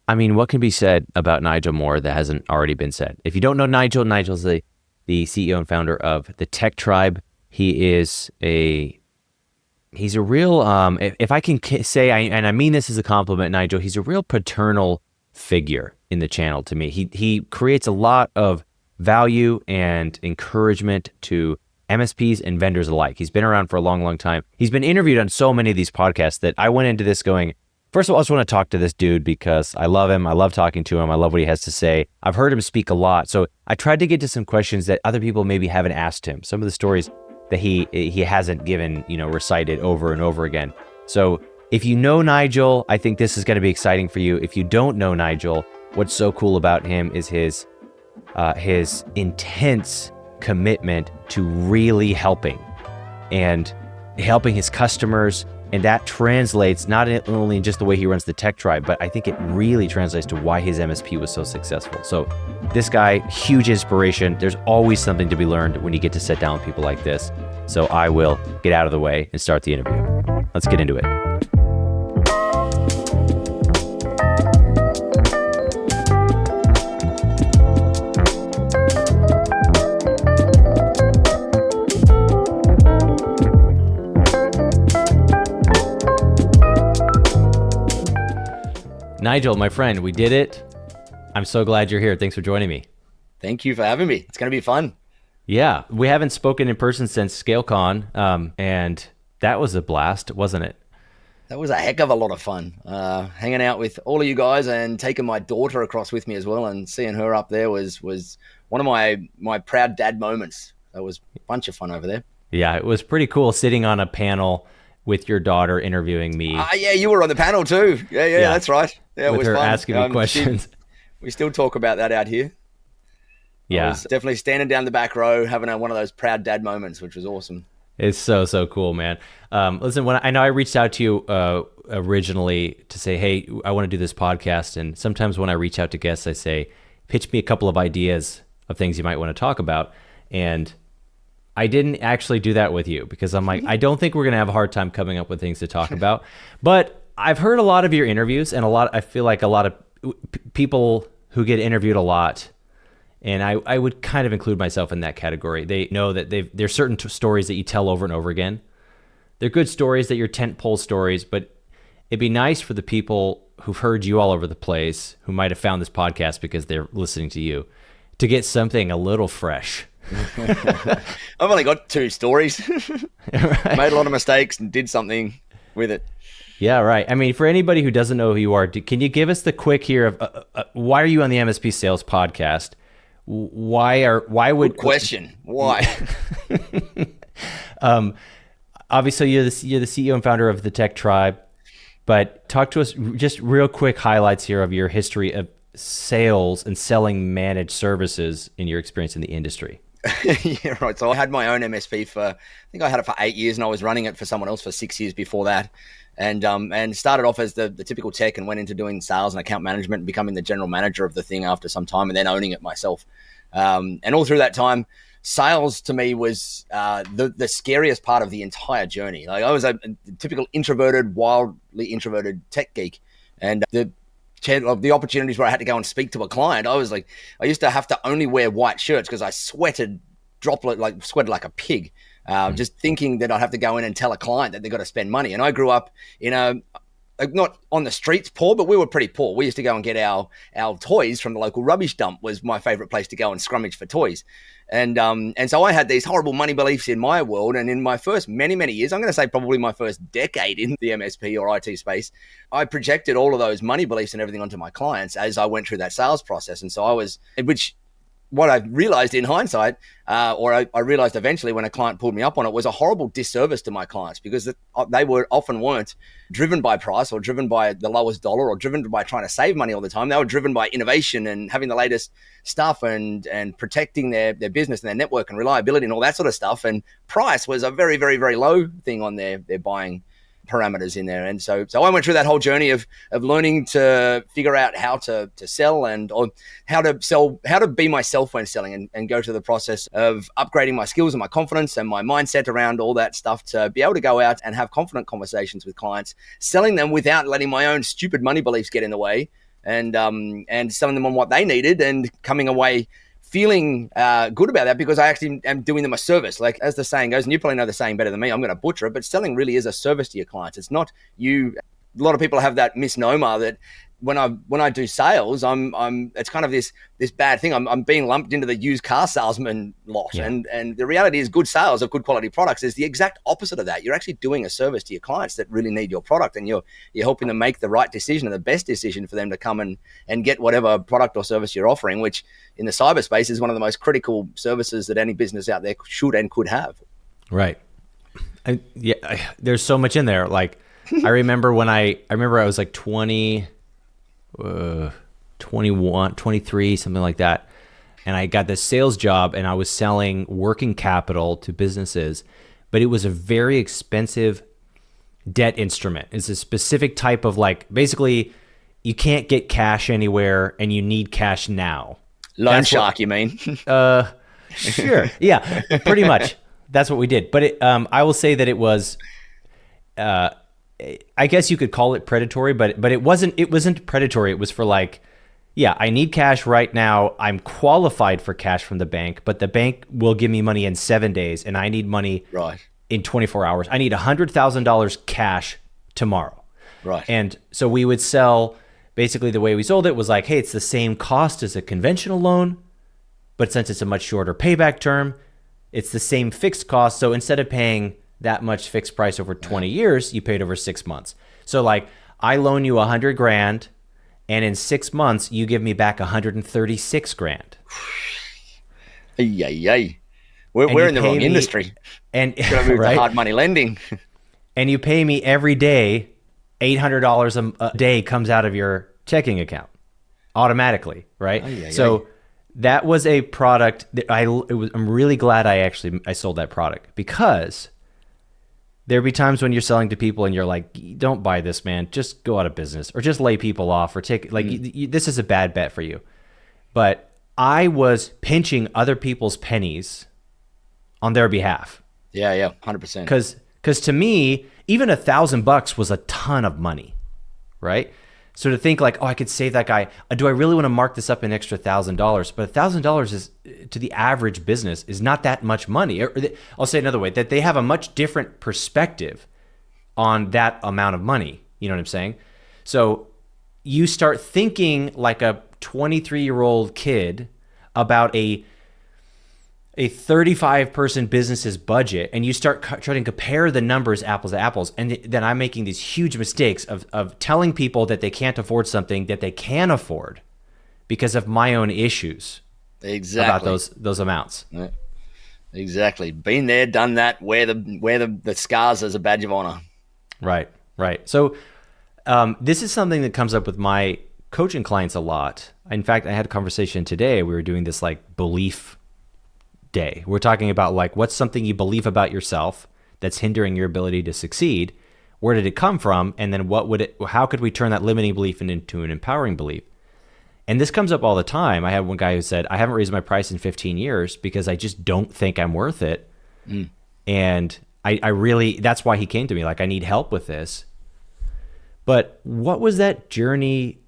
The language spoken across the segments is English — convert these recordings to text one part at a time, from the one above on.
I mean, what can be said about Nigel Moore that hasn't already been said? If you don't know Nigel, Nigel's the CEO and founder of the Tech Tribe. He's a real, if I can say, and I mean this as a compliment, Nigel, he's a real paternal figure in the channel to me. He creates a lot of value and encouragement to MSPs and vendors alike. He's been around for a long, long time. He's been interviewed on so many of these podcasts that I went into this going, first of all, I just want to talk to this dude because I love him. I love talking to him. I love what he has to say. I've heard him speak a lot. So I tried to get to some questions that other people maybe haven't asked him. Some of the stories that he hasn't given, recited over and over again. So if you know Nigel, I think this is going to be exciting for you. If you don't know Nigel, what's so cool about him is his intense commitment to really helping his customers. And that translates not only in just the way he runs the Tech Tribe, but I think it really translates to why his MSP was so successful. So this guy, huge inspiration. There's always something to be learned when you get to sit down with people like this. So I will get out of the way and start the interview. Let's get into it. Nigel, my friend, we did it. I'm so glad you're here. Thanks for joining me. Thank you for having me. It's going to be fun. Yeah, we haven't spoken in person since ScaleCon, and that was a blast, wasn't it? That was a heck of a lot of fun. Hanging out with all of you guys and taking my daughter across with me as well, and seeing her up there was one of my proud dad moments. That was a bunch of fun over there. Yeah, it was pretty cool sitting on a panel with your daughter interviewing me. Yeah, you were on the panel too. Yeah, that's right. Yeah, with it was her fun. asking me questions. We still talk about that out here. Yeah, I was definitely standing down the back row, having one of those proud dad moments, which was awesome. It's so cool, man. Listen, I know I reached out to you originally to say, hey, I want to do this podcast. And sometimes when I reach out to guests, I say, pitch me a couple of ideas of things you might want to talk about. And I didn't actually do that with you because I'm like, I don't think we're going to have a hard time coming up with things to talk about. But I've heard a lot of your interviews, and I feel like a lot of people who get interviewed a lot, and I would kind of include myself in that category. They know that there's certain stories that you tell over and over again. They're good stories, that you're tentpole stories, but it'd be nice for the people who've heard you all over the place, who might have found this podcast because they're listening to you, to get something a little fresh. I've only got 2 stories. Right. Made a lot of mistakes and did something with it. Yeah, right. I mean, for anybody who doesn't know who you are, can you give us the quick here of why are you on the MSP Sales Podcast? Good question. Why? Obviously, you're the CEO and founder of the Tech Tribe, but talk to us just real quick highlights here of your history of sales and selling managed services in your experience in the industry. Yeah, right. So I had my own MSP I think I had it for 8 years, and I was running it for someone else for 6 years before that. And started off as the typical tech and went into doing sales and account management and becoming the general manager of the thing after some time, and then owning it myself. And all through that time, sales to me was the scariest part of the entire journey. Like, I was a typical introverted, wildly introverted tech geek, and the opportunities where I had to go and speak to a client, I used to have to only wear white shirts because I sweated like a pig. Just thinking that I'd have to go in and tell a client that they got to spend money. And I grew up in not on the streets poor, but we were pretty poor. We used to go and get our toys from the local rubbish dump. Was my favorite place to go and scrummage for toys. And so I had these horrible money beliefs in my world. And in my first many years, I'm going to say probably my first decade in the MSP or IT space, I projected all of those money beliefs and everything onto my clients as I went through that sales process. And so what I realized in hindsight, I realized eventually when a client pulled me up on it, was a horrible disservice to my clients, because they often weren't driven by price or driven by the lowest dollar or driven by trying to save money all the time. They were driven by innovation and having the latest stuff and protecting their business and their network and reliability and all that sort of stuff. And price was a very, very, very low thing on their buying parameters in there. And so I went through that whole journey of learning to figure out how to sell or how to be myself when selling, and go through the process of upgrading my skills and my confidence and my mindset around all that stuff to be able to go out and have confident conversations with clients, selling them without letting my own stupid money beliefs get in the way, and selling them on what they needed and coming away feeling good about that because I actually am doing them a service. Like as the saying goes, and you probably know the saying better than me, I'm going to butcher it, but selling really is a service to your clients. It's not you. A lot of people have that misnomer that when I do sales, it's kind of this bad thing. I'm being lumped into the used car salesman lot, Yeah. and the reality is, good sales of good quality products is the exact opposite of that. You're actually doing a service to your clients that really need your product, and you're helping them make the right decision and the best decision for them to come and get whatever product or service you're offering, which in the cyberspace is one of the most critical services that any business out there should and could have. Right. There's so much in there. Like I remember I was like 20. 21, 23, something like that. And I got this sales job and I was selling working capital to businesses, but it was a very expensive debt instrument. It's a specific type of basically you can't get cash anywhere and you need cash now. Loan shark, you mean? Sure. Yeah, pretty much. That's what we did. But I will say that it was, I guess you could call it predatory, but it wasn't predatory. It was for I need cash right now. I'm qualified for cash from the bank, but the bank will give me money in 7 days and I need money in 24 hours. I need $100,000 cash tomorrow. Right. And so we would sell, basically the way we sold it was hey, it's the same cost as a conventional loan, but since it's a much shorter payback term, it's the same fixed cost. So instead of paying that much fixed price over 20 years, you paid over 6 months. So I loan you $100,000 and in 6 months you give me back $136,000. Yay. We're in the wrong industry. And right? Hard money lending. And you pay me every day, $800 a day comes out of your checking account automatically, right? So that was a product that I'm really glad I sold that product, because there'd be times when you're selling to people and you're like, don't buy this, man. Just go out of business or just lay people off or take this is a bad bet for you. But I was pinching other people's pennies on their behalf. Yeah, 100%. Because to me, even $1,000 was a ton of money, right? So to think I could save that guy. Do I really want to mark this up an extra $1,000? But $1,000 is, to the average business, is not that much money. I'll say another way, that they have a much different perspective on that amount of money. You know what I'm saying? So you start thinking like a 23-year-old kid about a 35-person business's budget, and you start trying to compare the numbers apples to apples, and then I'm making these huge mistakes of telling people that they can't afford something that they can afford because of my own issues about those amounts. Yeah. Exactly. Been there, done that, wear the scars as a badge of honor. Right. So this is something that comes up with my coaching clients a lot. In fact, I had a conversation today. We were doing this belief day. We're talking about what's something you believe about yourself that's hindering your ability to succeed. Where did it come from? And then how could we turn that limiting belief into an empowering belief? And this comes up all the time. I had one guy who said, I haven't raised my price in 15 years because I just don't think I'm worth it. And I really, that's why he came to me. I need help with this. But what was that journey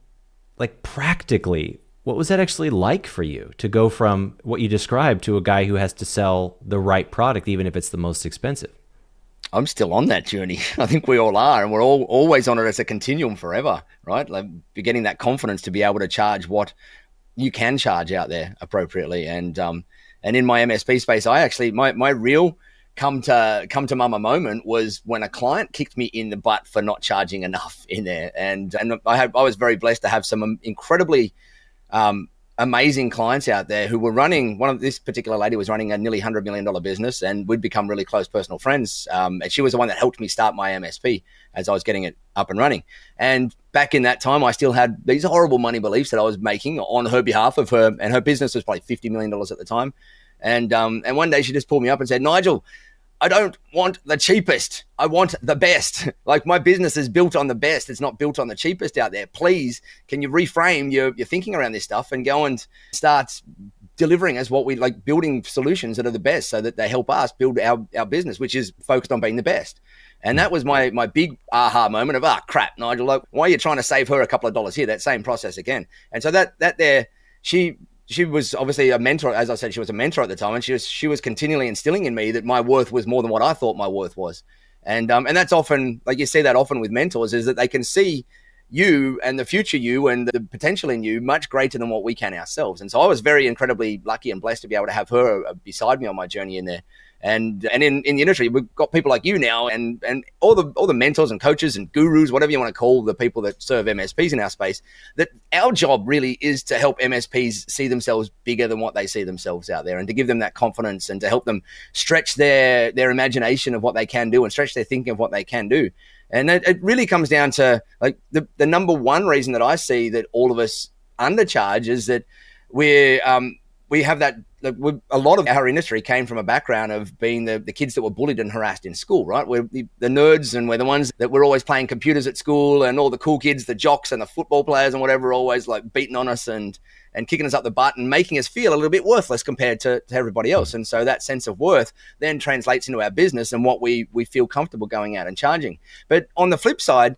practically? What was that actually like for you to go from what you described to a guy who has to sell the right product, even if it's the most expensive? I'm still on that journey. I think we all are, and we're all always on it as a continuum forever, right? You're getting that confidence to be able to charge what you can charge out there appropriately. And in my MSP space, I actually, my real come to mama moment was when a client kicked me in the butt for not charging enough in there. And I was very blessed to have some incredibly amazing clients out there who were running. This particular lady was running a nearly $100 million business, and we'd become really close personal friends. And she was the one that helped me start my MSP as I was getting it up and running. And back in that time, I still had these horrible money beliefs that I was making on her behalf of her, and her business was probably $50 million at the time. And one day she just pulled me up and said, Nigel, I don't want the cheapest. I want the best. My business is built on the best. It's not built on the cheapest out there. Please, can you reframe your thinking around this stuff and go and start delivering as what we building solutions that are the best so that they help us build our business, which is focused on being the best. And that was my big aha moment of, crap, Nigel, like, why are you trying to save her a couple of dollars here? That same process again. And so that there, she was obviously a mentor. As I said, she was a mentor at the time, and she was continually instilling in me that my worth was more than what I thought my worth was. And that's often, like, you see that often with mentors, is that they can see you and the future you and the potential in you much greater than what we can ourselves. And so I was very incredibly lucky and blessed to be able to have her beside me on my journey in there. And in the industry, we've got people like you now, and all the mentors and coaches and gurus, whatever you want to call the people that serve MSPs in our space, that our job really is to help MSPs see themselves bigger than what they see themselves out there, and to give them that confidence and to help them stretch their imagination of what they can do and stretch their thinking of what they can do. And it really comes down to, like, the number one reason that I see that all of us undercharge is that we have that. A lot of our industry came from a background of being the kids that were bullied and harassed in school, right? We're the nerds, and we're the ones that were always playing computers at school, and all the cool kids, the jocks and the football players and whatever, always like beating on us and kicking us up the butt and making us feel a little bit worthless compared to everybody else. And so that sense of worth then translates into our business and what we feel comfortable going out and charging. But on the flip side,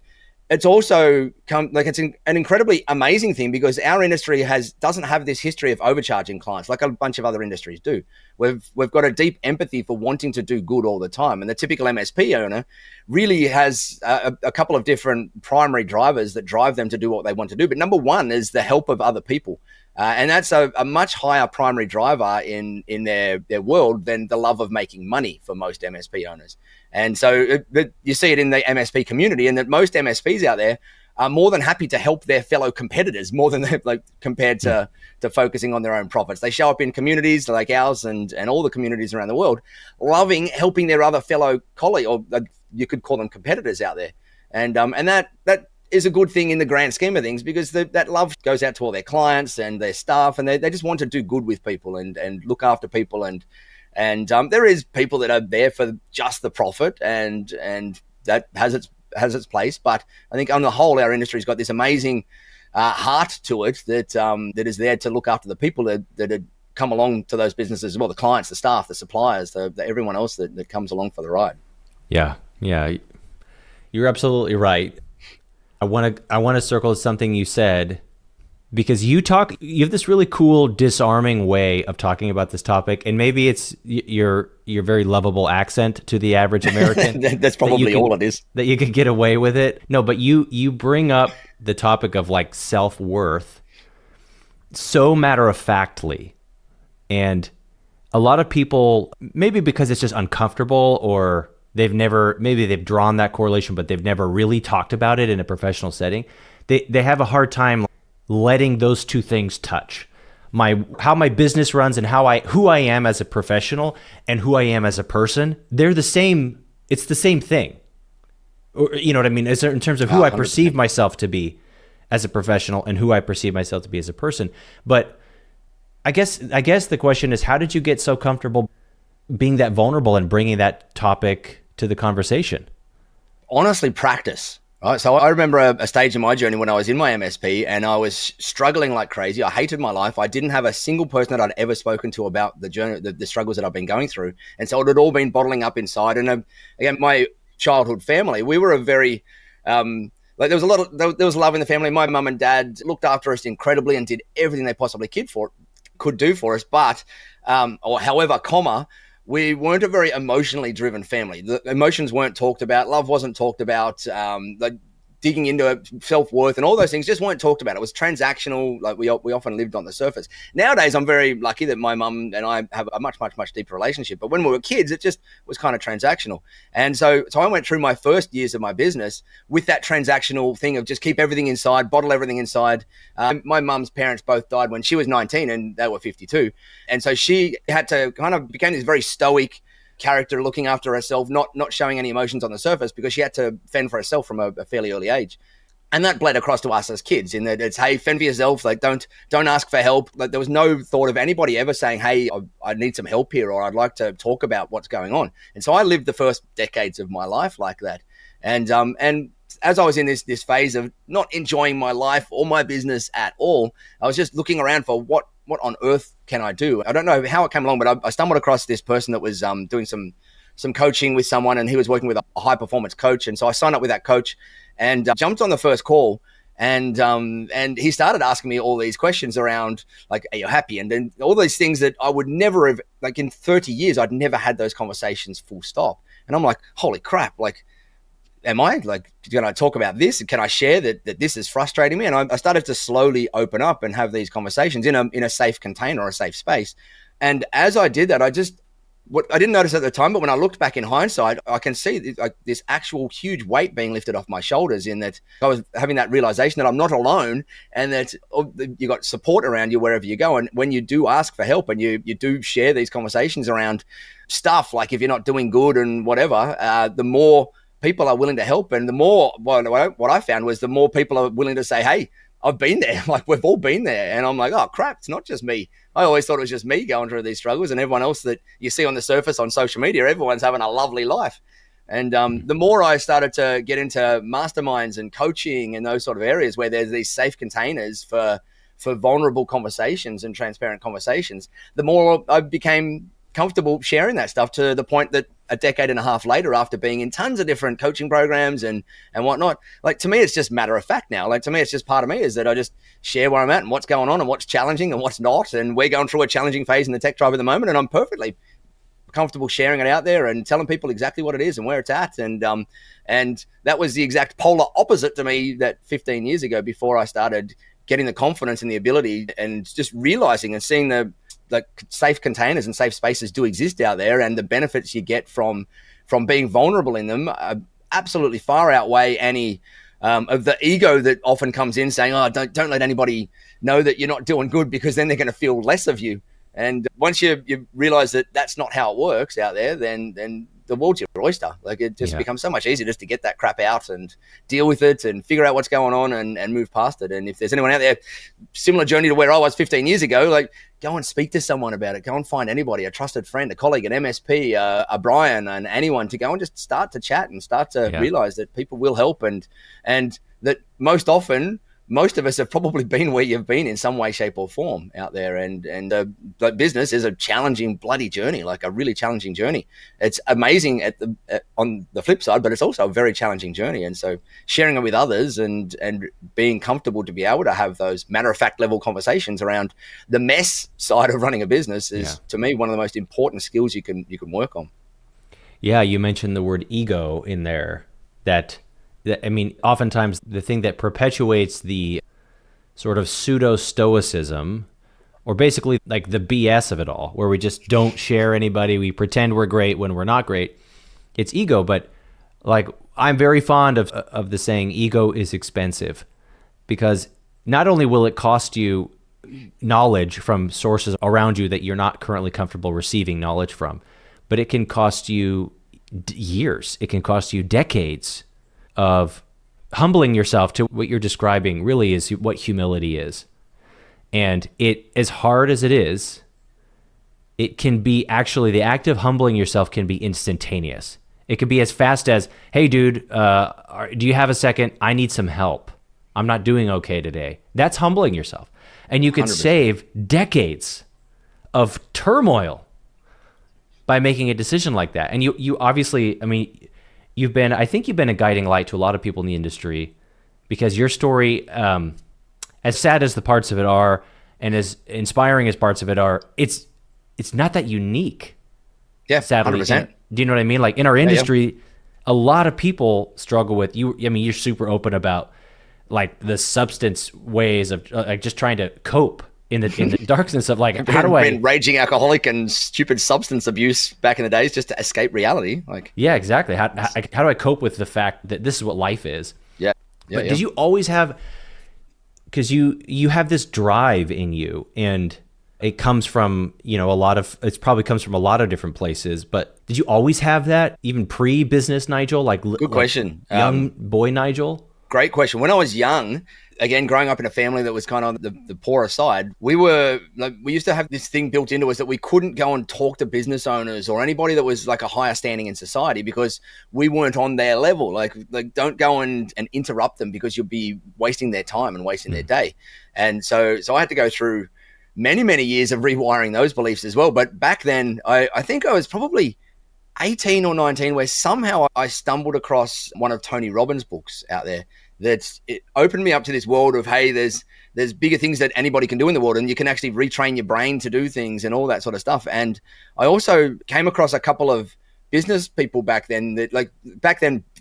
it's also it's an incredibly amazing thing, because our industry doesn't have this history of overcharging clients like a bunch of other industries do. We've got a deep empathy for wanting to do good all the time, and the typical MSP owner really has a couple of different primary drivers that drive them to do what they want to do. But number one is the help of other people. And that's a much higher primary driver in their world than the love of making money for most MSP owners. And so you see it in the MSP community, and that most MSPs out there are more than happy to help their fellow competitors more than compared to focusing on their own profits. They show up in communities like ours and all the communities around the world, loving helping their other fellow colleagues, or you could call them competitors out there. And that is a good thing in the grand scheme of things, because that love goes out to all their clients and their staff, and they just want to do good with people and look after people. And there is people that are there for just the profit, and that has its place. But I think on the whole, our industry's got this amazing heart to it that is there to look after the people that come along to those businesses as well, the clients, the staff, the suppliers, everyone else that comes along for the ride. Yeah, you're absolutely right. I want to circle something you said, because you have this really cool disarming way of talking about this topic, and maybe it's your very lovable accent to the average American. That's probably all it is. That you could get away with it. No, but you bring up the topic of like self-worth so matter-of-factly, and a lot of people, maybe because it's just uncomfortable, or maybe they've drawn that correlation, but they've never really talked about it in a professional setting. They have a hard time letting those two things touch. How my business runs and who I am as a professional and who I am as a person, they're the same. It's the same thing. Or, you know what I mean? In terms of who I perceive myself to be as a professional and who I perceive myself to be as a person. But I guess the question is, how did you get so comfortable being that vulnerable and bringing that topic to the conversation? Honestly, practice. Right. So I remember a stage in my journey when I was in my MSP and I was struggling like crazy. I hated my life. I didn't have a single person that I'd ever spoken to about the journey, the struggles that I've been going through. And so it had all been bottling up inside. And again, my childhood family, we were a very, there was love in the family. My mum and dad looked after us incredibly and did everything they possibly could do for us. But, we weren't a very emotionally driven family. The emotions weren't talked about. Love wasn't talked about. Digging into self-worth and all those things just weren't talked about. It was transactional. Like we often lived on the surface. Nowadays, I'm very lucky that my mum and I have a much, much, much deeper relationship. But when we were kids, it just was kind of transactional. And so I went through my first years of my business with that transactional thing of just keep everything inside, bottle everything inside. My mum's parents both died when she was 19 and they were 52. And so she had to became this very stoic character, looking after herself, not showing any emotions on the surface, because she had to fend for herself from a fairly early age. And that bled across to us as kids, in that it's, hey, fend for yourself. Like, don't ask for help. Like, there was no thought of anybody ever saying, hey, I need some help here, or I'd like to talk about what's going on. And so I lived the first decades of my life like that. And as I was in this phase of not enjoying my life or my business at all, I was just looking around for what on earth can I do? I don't know how it came along, but I stumbled across this person that was doing some some coaching with someone, and he was working with a high performance coach. And so I signed up with that coach and jumped on the first call. And he started asking me all these questions around, like, are you happy? And then all these things that I would never have, like, in 30 years, I'd never had those conversations full stop. And I'm like, holy crap, like, am I, like, can I talk about this? And can I share that this is frustrating me? And I started to slowly open up and have these conversations in a safe container or a safe space. And as I did that, what I didn't notice at the time, but when I looked back in hindsight, I can see like this actual huge weight being lifted off my shoulders, in that I was having that realization that I'm not alone, and that you got support around you wherever you go. And when you do ask for help and you do share these conversations around stuff, like if you're not doing good and whatever, the more people are willing to help. And the more, what I found was the more people are willing to say, hey, I've been there. Like, we've all been there. And I'm like, oh crap, it's not just me. I always thought it was just me going through these struggles, and everyone else that you see on the surface on social media, everyone's having a lovely life. And the more I started to get into masterminds and coaching and those sort of areas where there's these safe containers for vulnerable conversations and transparent conversations, the more I became comfortable sharing that stuff, to the point that a decade and a half later, after being in tons of different coaching programs and whatnot, like, to me, it's just matter of fact now. Like, to me, it's just part of me, is that I just share where I'm at and what's going on and what's challenging and what's not. And we're going through a challenging phase in the tech tribe at the moment, and I'm perfectly comfortable sharing it out there and telling people exactly what it is and where it's at. And that was the exact polar opposite to me that 15 years ago, before I started getting the confidence and the ability, and just realizing and seeing the safe containers and safe spaces do exist out there, and the benefits you get from being vulnerable in them absolutely far outweigh any of the ego that often comes in, saying, oh, don't let anybody know that you're not doing good, because then they're going to feel less of you. And once you realize that that's not how it works out there, then the world's your oyster. Like, it just becomes so much easier just to get that crap out and deal with it and figure out what's going on and move past it. And if there's anyone out there, similar journey to where I was 15 years ago, like, go and speak to someone about it. Go and find anybody, a trusted friend, a colleague, an MSP, a Brian, and anyone, to go and just start to chat and start to realize that people will help, and that most often, most of us have probably been where you've been in some way, shape, or form out there. And business is a challenging bloody journey, like a really challenging journey. It's amazing on the flip side, but it's also a very challenging journey. And so sharing it with others and being comfortable to be able to have those matter of fact level conversations around the mess side of running a business is, to me, one of the most important skills you can work on. Yeah, you mentioned the word ego in there. I mean, oftentimes the thing that perpetuates the sort of pseudo-stoicism, or basically like the BS of it all, where we just don't share anybody, we pretend we're great when we're not great, it's ego. But like, I'm very fond of the saying, ego is expensive, because not only will it cost you knowledge from sources around you that you're not currently comfortable receiving knowledge from, but it can cost you years, it can cost you decades of humbling yourself to what you're describing really is what humility is. And it, as hard as it is, it can be, actually, the act of humbling yourself can be instantaneous. It could be as fast as, hey dude, do you have a second? I need some help. I'm not doing okay today. That's humbling yourself. And you could 100%. save decades of turmoil by making a decision like that. And you obviously, I mean, I think you've been a guiding light to a lot of people in the industry, because your story, as sad as the parts of it are, and as inspiring as parts of it are, it's not that unique. Yeah, sadly. 100%. Do you know what I mean? Like, in our industry, a lot of people struggle with you. I mean, you're super open about like the substance ways of like just trying to cope in the darkness of like, how do I? Been raging alcoholic and stupid substance abuse back in the days just to escape reality. Like, yeah, exactly. How do I cope with the fact that this is what life is? Yeah. But did you always have? Because you have this drive in you, and it comes from, it probably comes from a lot of different places. But did you always have that, even pre-business Nigel? Good question. Young boy Nigel? Great question. When I was young, again, growing up in a family that was kind of the poorer side, we used to have this thing built into us that we couldn't go and talk to business owners or anybody that was like a higher standing in society, because we weren't on their level. Like don't go and interrupt them, because you'll be wasting their time and wasting their day. And so I had to go through many, many years of rewiring those beliefs as well. But back then, I think I was probably 18 or 19 where somehow I stumbled across one of Tony Robbins' books out there it opened me up to this world of, hey, there's bigger things that anybody can do in the world, and you can actually retrain your brain to do things and all that sort of stuff. And I also came across a couple of business people back then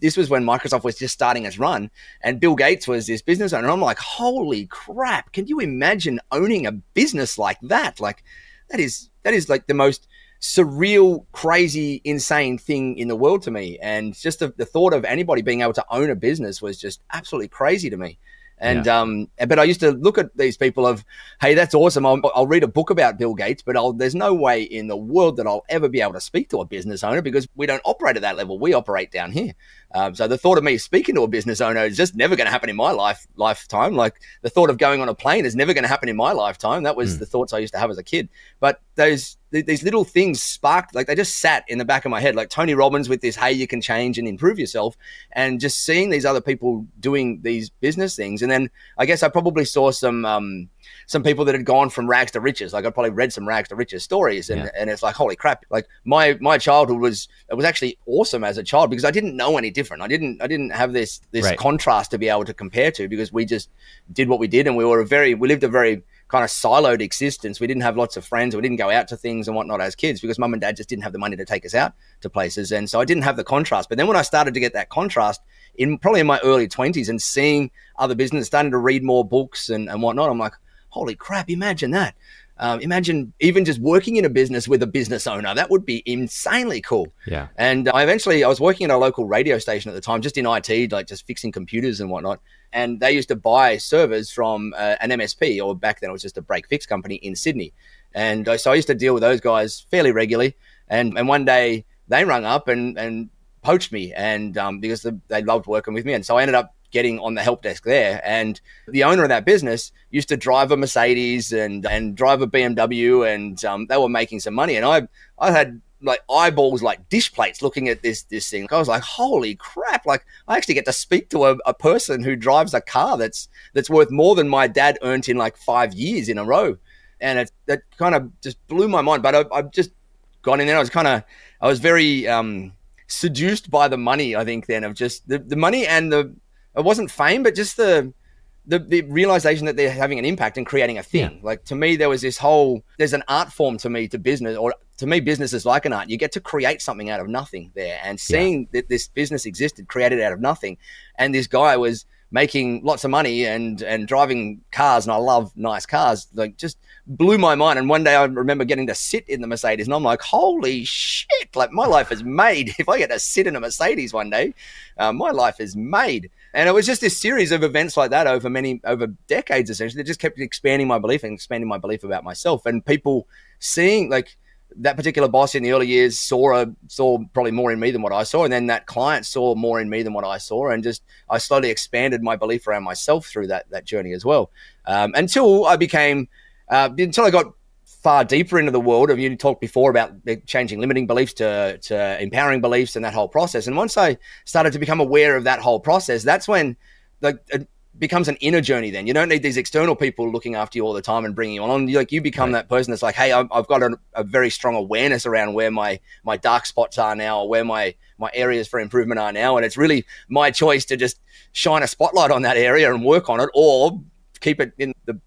this was when Microsoft was just starting its run, and Bill Gates was this business owner. I'm like, holy crap, can you imagine owning a business like that? Like that is like the most surreal, crazy, insane thing in the world to me. And just the thought of anybody being able to own a business was just absolutely crazy to me. And but I used to look at these people of, hey, that's awesome. I'll read a book about Bill Gates, but there's no way in the world that I'll ever be able to speak to a business owner because we don't operate at that level. We operate down here. So the thought of me speaking to a business owner is just never going to happen in my lifetime. Like the thought of going on a plane is never going to happen in my lifetime. That was the thoughts I used to have as a kid. But these little things sparked, like they just sat in the back of my head, like Tony Robbins with this, hey, you can change and improve yourself, and just seeing these other people doing these business things. And then I guess I probably saw some people that had gone from rags to riches. Like I probably read some rags to riches stories, and it's like, holy crap! Like my childhood was actually awesome as a child because I didn't know any different. I didn't have this contrast to be able to compare to because we just did what we did, and we lived a very kind of siloed existence. We didn't have lots of friends. We didn't go out to things and whatnot as kids because mum and dad just didn't have the money to take us out to places. And so I didn't have the contrast. But then when I started to get that contrast probably in my early 20s and seeing other business, starting to read more books and whatnot, I'm like, holy crap, imagine that. Imagine even just working in a business with a business owner. That would be insanely cool. Yeah. And I was working at a local radio station at the time, just in IT, like just fixing computers and whatnot. And they used to buy servers from an MSP, or back then it was just a break fix company in Sydney. And so I used to deal with those guys fairly regularly. And one day they rung up and poached me, and because they loved working with me. And so I ended up getting on the help desk there. And the owner of that business used to drive a Mercedes and drive a BMW, and they were making some money. And I had like eyeballs like dish plates looking at this thing. I was like, holy crap, like I actually get to speak to a person who drives a car that's worth more than my dad earned in like 5 years in a row. And that kind of just blew my mind. But I just got in there. I was very seduced by the money, I think, then, of just the money, and it wasn't fame, but just the realization that they're having an impact and creating a thing. Yeah. Like to me, there's an art form to me to business, or to me, business is like an art. You get to create something out of nothing there, and seeing that this business existed, created out of nothing. And this guy was making lots of money and driving cars, and I love nice cars, like just blew my mind. And one day I remember getting to sit in the Mercedes, and I'm like, holy shit, like my life is made. If I get to sit in a Mercedes one day, my life is made. And it was just this series of events like that over decades, essentially, that just kept expanding my belief about myself. And people seeing, like, that particular boss in the early years saw probably more in me than what I saw. And then that client saw more in me than what I saw. And just, I slowly expanded my belief around myself through that journey as well. Until I got far deeper into the world of, you talked before about changing limiting beliefs to empowering beliefs and that whole process. And once I started to become aware of that whole process, that's when it becomes an inner journey. Then you don't need these external people looking after you all the time and bringing you on. You become that person that's like, hey, I've got a very strong awareness around where my dark spots are now, or where my areas for improvement are now. And it's really my choice to just shine a spotlight on that area and work on it, or keep it in the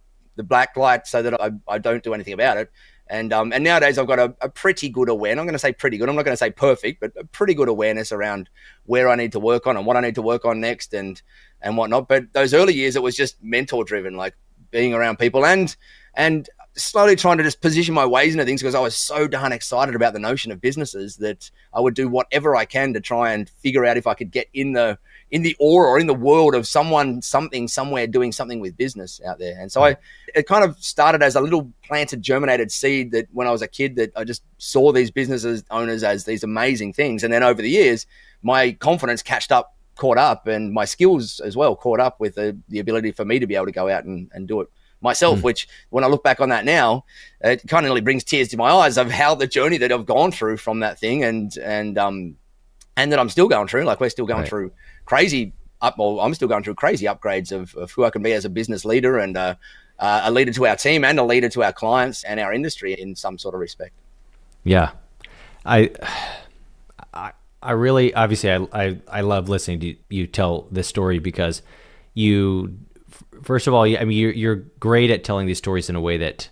black light so that I don't do anything about it. And nowadays I've got a pretty good awareness. I'm going to say pretty good. I'm not going to say perfect, but a pretty good awareness around where I need to work on and what I need to work on next and whatnot. But those early years, it was just mentor driven, like being around people and slowly trying to just position my ways into things, because I was so darn excited about the notion of businesses that I would do whatever I can to try and figure out if I could get in the aura or in the world of someone, something, somewhere doing something with business out there. And so it kind of started as a little planted, germinated seed that when I was a kid, that I just saw these businesses owners as these amazing things. And then over the years, my confidence caught up, and my skills as well caught up with the ability for me to be able to go out and do it myself, which when I look back on that now, it kind of really brings tears to my eyes of how the journey that I've gone through from that thing, and that I'm still going through. Like we're still going through I'm still going through crazy upgrades of who I can be as a business leader, and a leader to our team, and a leader to our clients and our industry in some sort of respect. Yeah. I really, obviously, I love listening to you tell this story because you, first of all, I mean, you're great at telling these stories in a way that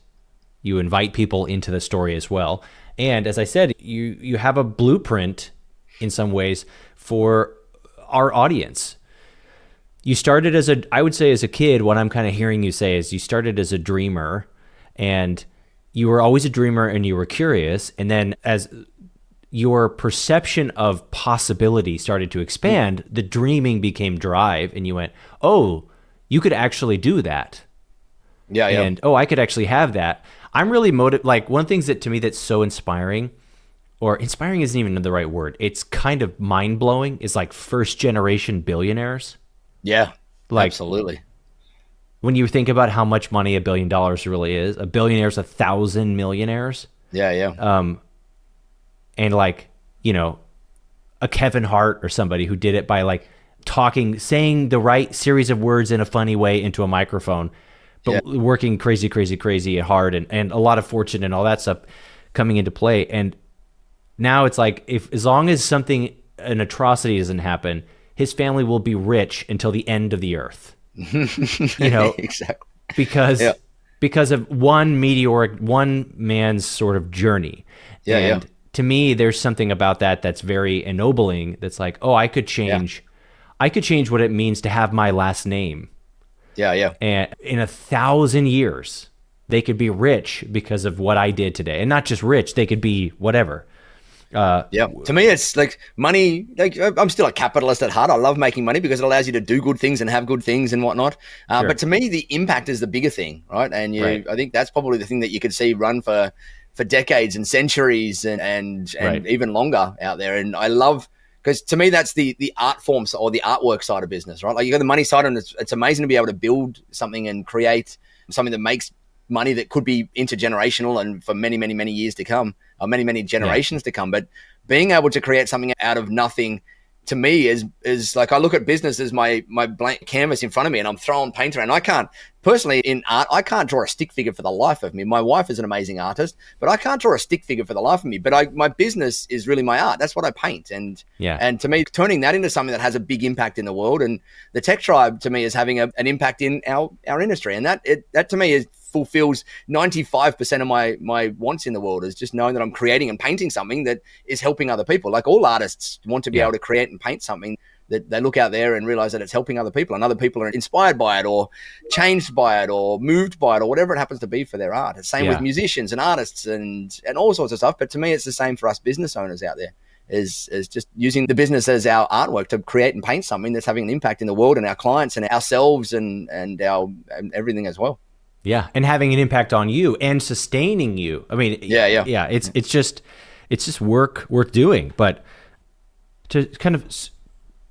you invite people into the story as well. And as I said, you have a blueprint in some ways for our audience. You started as I would say as a kid, what I'm kind of hearing you say is you started as a dreamer, and you were always a dreamer and you were curious. And then as your perception of possibility started to expand, the dreaming became drive, and you went, oh, you could actually do that. Yeah. And, oh, I could actually have that. I'm really like one of the things that to me that's so inspiring, or inspiring isn't even the right word. It's kind of mind blowing, is like first generation billionaires. Yeah, like, absolutely. When you think about how much money $1 billion really is, a billionaire is 1,000 millionaires. Yeah. And like, you know, a Kevin Hart or somebody who did it by like saying the right series of words in a funny way into a microphone, but working crazy and hard, and a lot of fortune and all that stuff coming into play. And now it's like, as long as an atrocity doesn't happen, his family will be rich until the end of the earth. You know, exactly. Because of one man's sort of journey. Yeah. To me, there's something about that that's very ennobling. That's like, oh, I could change what it means to have my last name. Yeah. And in 1,000 years, they could be rich because of what I did today. And not just rich, they could be whatever. To me, it's like money. Like, I'm still a capitalist at heart. I love making money because it allows you to do good things and have good things and whatnot. Sure. But to me, the impact is the bigger thing, right? And I think that's probably the thing that you could see run for decades and centuries and even longer out there. And I love, because to me, that's the art forms or the artwork side of business, right? Like, you got the money side, and it's amazing to be able to build something and create something that makes money that could be intergenerational and for many, many, many years to come, or many, many generations to come. But being able to create something out of nothing, to me, is like, I look at business as my blank canvas in front of me, and I'm throwing paint around. I can't, personally, in art, I can't draw a stick figure for the life of me. My wife is an amazing artist, but I can't draw a stick figure for the life of me. But my business is really my art. That's what I paint. And to me, turning that into something that has a big impact in the world, and the Tech Tribe, to me, is having an impact in our industry. And that to me fulfills 95% of my wants in the world, is just knowing that I'm creating and painting something that is helping other people. Like, all artists want to be able to create and paint something that they look out there and realize that it's helping other people, and other people are inspired by it or changed by it or moved by it or whatever it happens to be for their art. It's same with musicians and artists and all sorts of stuff. But to me, it's the same for us business owners out there, is just using the business as our artwork to create and paint something that's having an impact in the world and our clients and ourselves and everything as well. Yeah, and having an impact on you and sustaining you. I mean, it's just work worth doing. But to kind of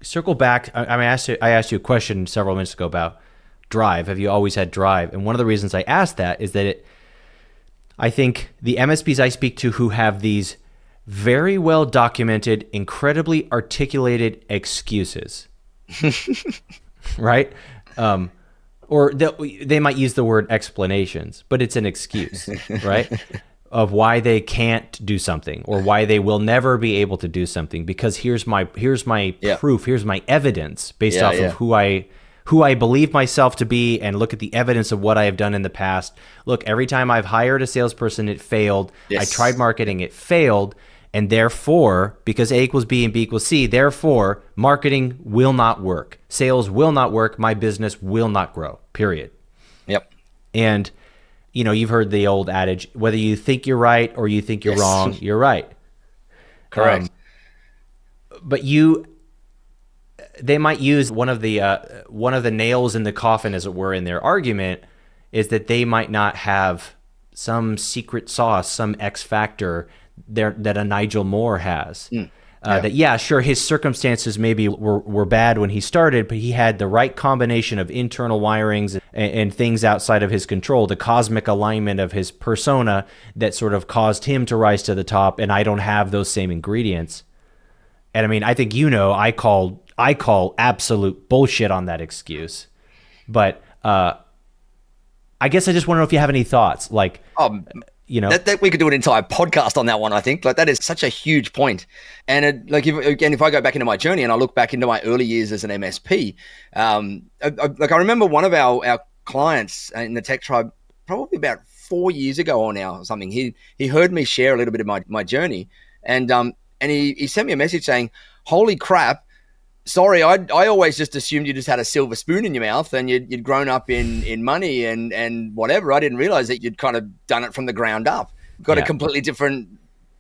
circle back, I asked you a question several minutes ago about drive. Have you always had drive? And one of the reasons I asked that is that I think the MSPs I speak to who have these very well documented, incredibly articulated excuses, right? Or they might use the word explanations, but it's an excuse, right? Of why they can't do something, or why they will never be able to do something, because here's my proof, here's my evidence based off of who I believe myself to be, and look at the evidence of what I have done in the past. Look, every time I've hired a salesperson, it failed. Yes. I tried marketing, it failed. And therefore, because A equals B and B equals C, therefore, marketing will not work. Sales will not work. My business will not grow, period. Yep. And, you know, you've heard the old adage, whether you think you're right or you think you're wrong, you're right. Correct. But they might use one of the nails in the coffin, as it were, in their argument, is that they might not have some secret sauce, some X factor that a Nigel Moore has. That sure, his circumstances maybe were bad when he started, but he had the right combination of internal wirings and things outside of his control, the cosmic alignment of his persona that sort of caused him to rise to the top, and I don't have those same ingredients. And I mean, I think, you know, I call absolute bullshit on that excuse. But I guess I just want to know if you have any thoughts. Like, you know, that we could do an entire podcast on that one. I think like that is such a huge point. And if I go back into my journey and I look back into my early years as an MSP, I remember one of our clients in the tech tribe, probably about 4 years ago or now or something. He heard me share a little bit of my journey, and he sent me a message saying, "Holy crap. Sorry, I always just assumed you just had a silver spoon in your mouth and you'd grown up in money and whatever. I didn't realize that you'd kind of done it from the ground up. Got a completely different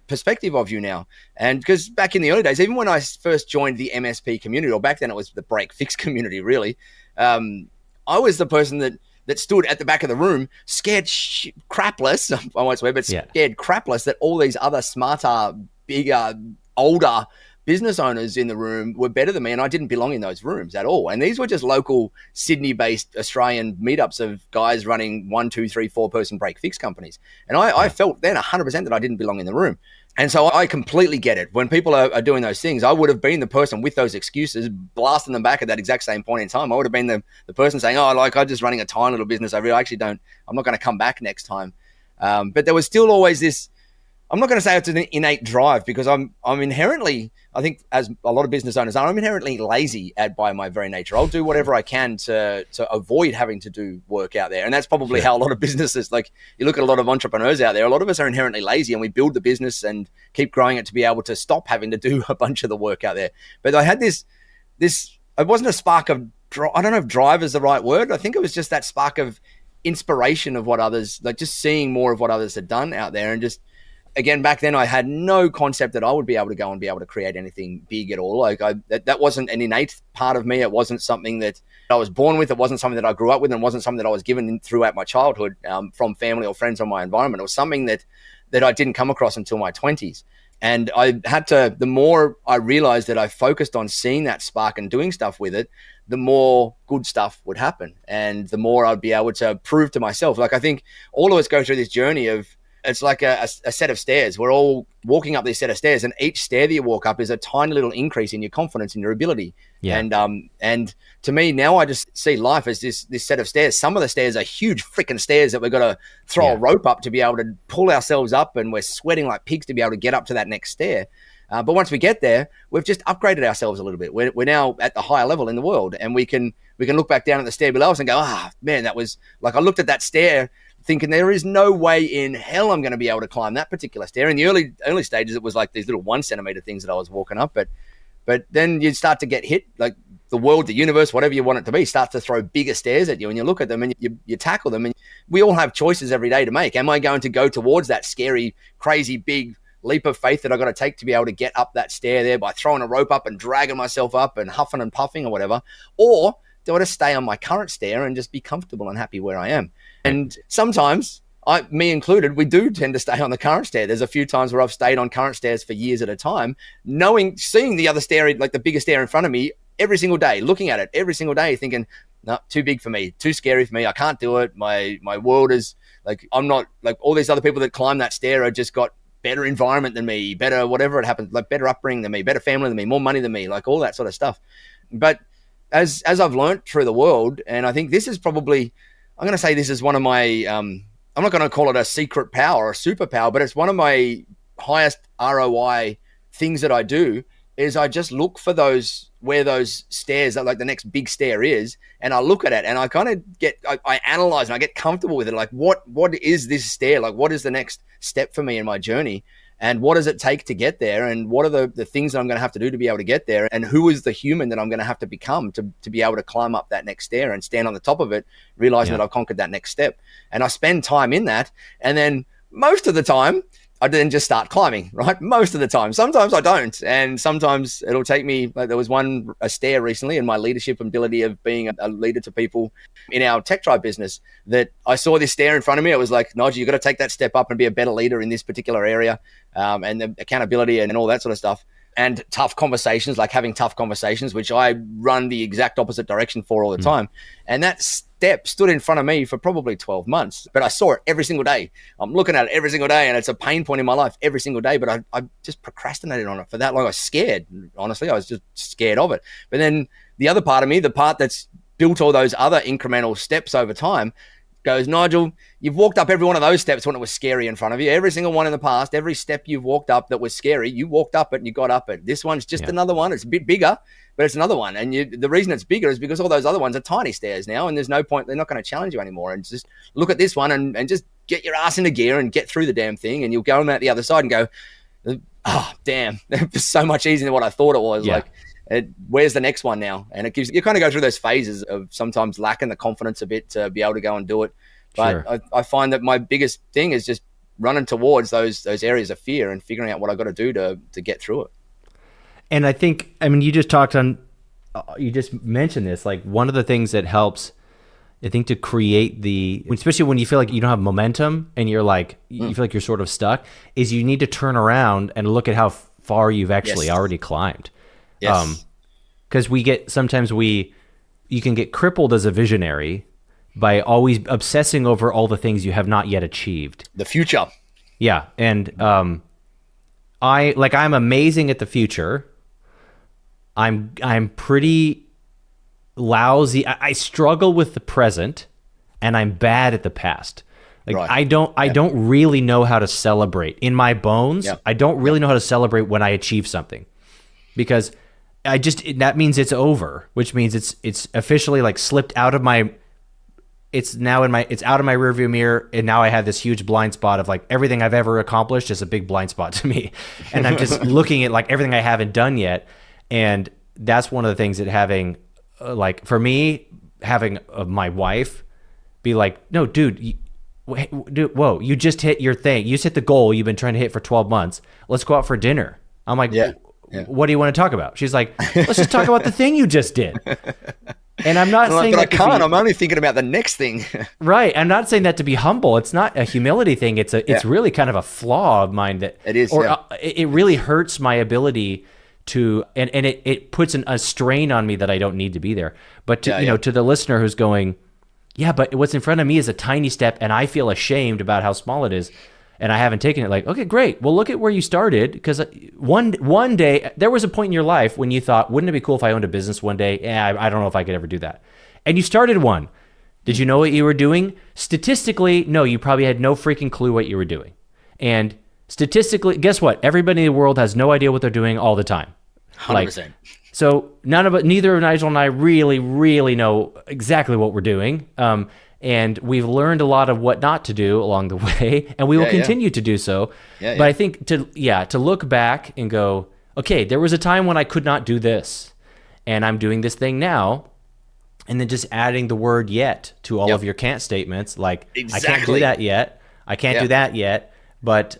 perspective of you now." And because back in the early days, even when I first joined the MSP community, or back then it was the break fix community, really, I was the person that stood at the back of the room, scared crapless, I won't swear, but scared crapless that all these other smarter, bigger, older business owners in the room were better than me, and I didn't belong in those rooms at all. And these were just local Sydney-based Australian meetups of guys running 1, 2, 3, 4 person break fix companies. And I felt then 100% that I didn't belong in the room. And so I completely get it. When people are doing those things, I would have been the person with those excuses, blasting them back at that exact same point in time. I would have been the person saying, "Oh, like I'm just running a tiny little business. I'm not going to come back next time." But there was still always this, I'm not going to say it's an innate drive, because I'm inherently, I think as a lot of business owners are, I'm inherently lazy by my very nature. I'll do whatever I can to avoid having to do work out there. And that's probably how a lot of businesses, like you look at a lot of entrepreneurs out there, a lot of us are inherently lazy, and we build the business and keep growing it to be able to stop having to do a bunch of the work out there. But I had this, it wasn't a spark of, I don't know if drive is the right word. I think it was just that spark of inspiration of what others, like just seeing more of what others had done out there. And just, again, back then I had no concept that I would be able to go and be able to create anything big at all. Like that wasn't an innate part of me. It wasn't something that I was born with. It wasn't something that I grew up with, and it wasn't something that I was given throughout my childhood from family or friends or my environment. It was something that I didn't come across until my 20s. And I had to, the more I realized that I focused on seeing that spark and doing stuff with it, the more good stuff would happen. And the more I'd be able to prove to myself. Like I think all of us go through this journey of, it's like a set of stairs. We're all walking up this set of stairs, and each stair that you walk up is a tiny little increase in your confidence and your ability. Yeah. And to me now, I just see life as this set of stairs. Some of the stairs are huge freaking stairs that we've got to throw a rope up to be able to pull ourselves up, and we're sweating like pigs to be able to get up to that next stair. But once we get there, we've just upgraded ourselves a little bit. We're now at the higher level in the world, and we can look back down at the stair below us and go, man, that was like, I looked at that stair thinking there is no way in hell I'm going to be able to climb that particular stair. In the early stages, it was like these little 1 centimeter things that I was walking up. But then you start to get hit, like the world, the universe, whatever you want it to be, starts to throw bigger stairs at you, and you look at them and you tackle them. And we all have choices every day to make. Am I going to go towards that scary, crazy, big leap of faith that I got to take to be able to get up that stair there by throwing a rope up and dragging myself up and huffing and puffing or whatever? Or do I just stay on my current stair and just be comfortable and happy where I am? And sometimes, me included, we do tend to stay on the current stair. There's a few times where I've stayed on current stairs for years at a time, seeing the other stair, like the bigger stair in front of me every single day, looking at it every single day, thinking, no, too big for me, too scary for me. I can't do it. My world is like, I'm not like all these other people that climb that stair are just got better environment than me, better whatever it happens, like better upbringing than me, better family than me, more money than me, like all that sort of stuff. But as I've learned through the world, and I think this is probably, I'm going to say this is one of my, I'm not going to call it a secret power or a superpower, but it's one of my highest ROI things that I do, is I just look for where those stairs, like the next big stair is, and I look at it and I kind of I analyze and I get comfortable with it. Like what is this stair? Like what is the next step for me in my journey? And what does it take to get there? And what are the things that I'm going to have to do to be able to get there? And who is the human that I'm going to have to become to be able to climb up that next stair and stand on the top of it, realizing that I've conquered that next step? And I spend time in that. And then most of the time, I then just start climbing, right? Most of the time. Sometimes I don't. And sometimes it'll take me, like there was a stair recently in my leadership ability of being a leader to people in our tech tribe business, that I saw this stair in front of me. It was like, Nigel, you've got to take that step up and be a better leader in this particular area, and the accountability and all that sort of stuff. And tough conversations, like having tough conversations, which I run the exact opposite direction for all the time. And that step stood in front of me for probably 12 months, but I saw it every single day. I'm looking at it every single day, and it's a pain point in my life every single day, but I just procrastinated on it for that long. I was scared. Honestly, I was just scared of it. But then the other part of me, the part that's built all those other incremental steps over time, goes, Nigel, you've walked up every one of those steps when it was scary in front of you. Every single one in the past, every step you've walked up that was scary, you walked up it and you got up it. This one's just another one. It's a bit bigger, but it's another one. And the reason it's bigger is because all those other ones are tiny stairs now, and there's no point. They're not going to challenge you anymore. And just look at this one and just get your ass into gear and get through the damn thing. And you'll go on out the other side and go, oh, damn, it was so much easier than what I thought it was. Yeah. Where's the next one now? And it gives you kind of go through those phases of sometimes lacking the confidence a bit to be able to go and do it. But Sure. I find that my biggest thing is just running towards those areas of fear and figuring out what I got to do to get through it. And you just mentioned this, like one of the things that helps, I think, to create especially when you feel like you don't have momentum and you're like, you feel like you're sort of stuck, is you need to turn around and look at how far you've actually already climbed. Yes. Because you can get crippled as a visionary by always obsessing over all the things you have not yet achieved. The future. Yeah. And I'm amazing at the future. I'm pretty lousy. I struggle with the present, and I'm bad at the past. Like right. I don't really know how to celebrate in my bones. I don't really know how to celebrate when I achieve something, because that means it's over, which means it's officially like slipped out of my. It's out of my rearview mirror, and now I have this huge blind spot of like everything I've ever accomplished is a big blind spot to me, and I'm just looking at like everything I haven't done yet, and that's one of the things that having my wife be like, no, dude, whoa, you just hit your thing, you just hit the goal you've been trying to hit for 12 months. Let's go out for dinner. I'm like, what do you want to talk about? She's like, let's just talk about the thing you just did. And I'm not saying that, but I can't. I'm only thinking about the next thing. Right. I'm not saying that to be humble. It's not a humility thing. It's really kind of a flaw of mine that it is. It really hurts my ability to, and it puts a strain on me that I don't need to be there. But to the listener who's going, yeah, but what's in front of me is a tiny step, and I feel ashamed about how small it is, and I haven't taken it. Like, okay, great. Well, look at where you started, because one day there was a point in your life when you thought, wouldn't it be cool if I owned a business one day? Yeah, I don't know if I could ever do that. And you started one. Did you know what you were doing? Statistically, no, you probably had no freaking clue what you were doing. And statistically, guess what? Everybody in the world has no idea what they're doing all the time. 100%. So neither of Nigel and I really, really know exactly what we're doing. And we've learned a lot of what not to do along the way, and we will continue to do so. But I think to look back and go, okay, there was a time when I could not do this, and I'm doing this thing now, and then just adding the word "yet" to all of your can't statements, like I can't do that yet, I can't do that yet. But